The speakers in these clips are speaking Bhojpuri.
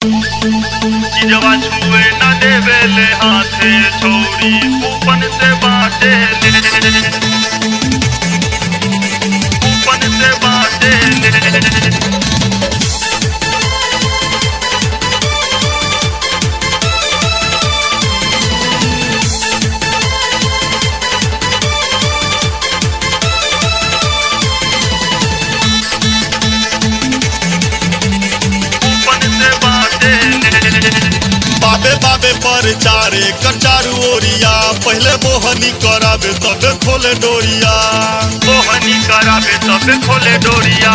चीजवा छुए न देवेले हाथे छोड़ी कूपन से बाटे ले, कूपन से बाटे ले। बाबे पर चारे कर चारू ओरिया पहले मोहनी करावे तब खोले डोरिया, मोहनी करावे तब खोले डोरिया।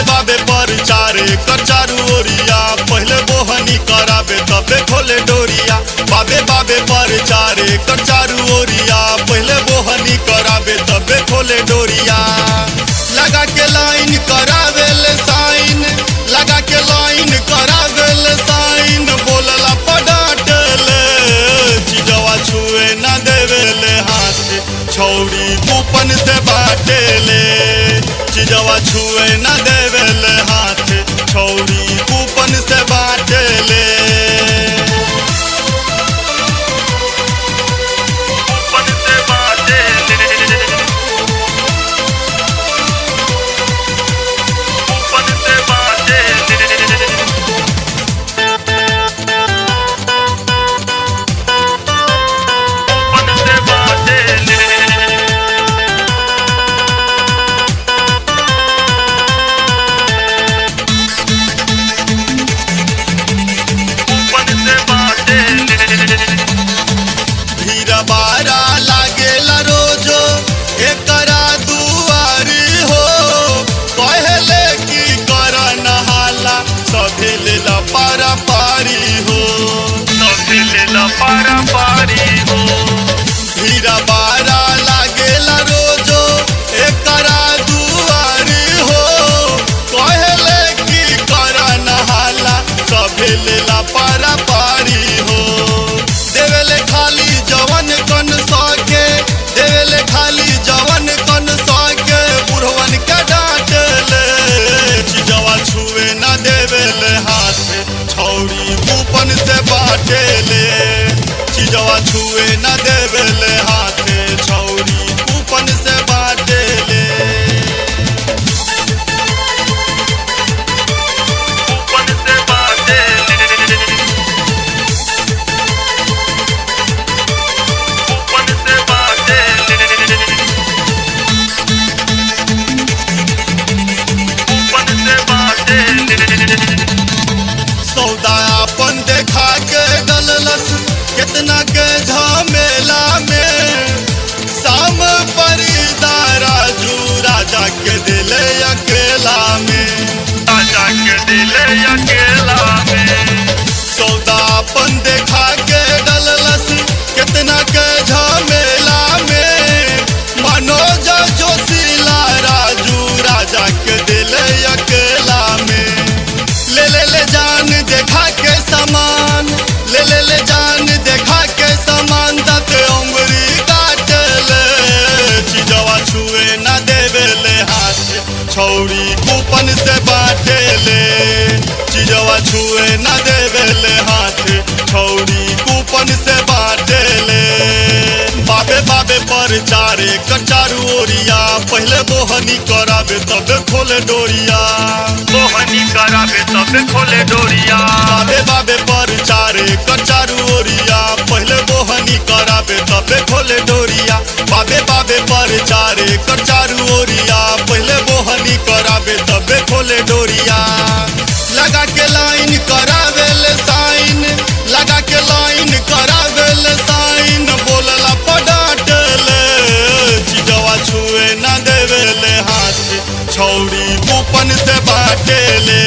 बाबे पर चारे कर चारू ओरिया पहले मोहनी करावे तब खोले डोरिया। बाबे पर चारे कर चारू ओरिया पहले मोहनी करावे तब खोले डोरिया। लगा के लाइन करावे ले साइन, लगा के लाइन करावे ले साइन, बोलला छुए न देवेले हाथ छौड़ी कूपन से बाटे ले। चीजवा छुए न देवेले हाथ छौड़ी कूपन से बाटे ले। कूपन से बाटे ले, कूपन से बाटे ले। पारा पारी हो भीरा बारा लागेला रोजो एकरा दुआरी हो। कहले की करा नहाला सभे लेला पारा पारी हो। देवेले खाली जवन कन सके, देवेले खाली जवन कन सके, बुढ़वन के डांट ले। चीजवा छुए न देवेले हाथ छौड़ी कूपन से बाटे ले। चीजवा छुए न देवेले हाथे छौड़ी कूपन से बाटे ले। कूपन से बाटे ले, कूपन से बाटे ले, कूपन से बाटे ले। सौदा अपन देखा के डललस कितना के झमेला में, शाम परिदारा जू राजा के दिले अकेला में, राजा के दिले अकेला में। सौदा अपन देखा के डललस कितना के झमेला में, मनोज जोशीला राजू राजा के दिले अकेला में। ले जान देखा के सामान, ले जान देखा के सामान, दते उंगली काट ले। चीजवा छुए न देवेले हाथ छौड़ी कूपन से बाटे ले। चीजवा छुए न देवेले हाथ छौड़ी कूपन से बाटे ले। बाबे पर चारे कर चारू ओरिया पहले मोहनी करावे तब खोले डोरिया, मोहनी करावे तब खोले डोरिया। बाबे पर चारे कर चारू ओरिया पहले मोहनी करावे तब खोले डोरिया। बाबे पर चारे कर चारू ओरिया पहले मोहनी करावे तब खोले डोरिया। लगा के लाइन करावे ले साइन, लगा के लाइन करावे ले साइन, बोलला पडाट ले। चीजवा छुए न देवेले हाथ छौड़ी कूपन से बाटे ले।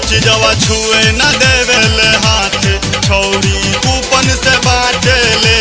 चीजवा छुए न देवेले हाथ छौड़ी कूपन से बाटे ले।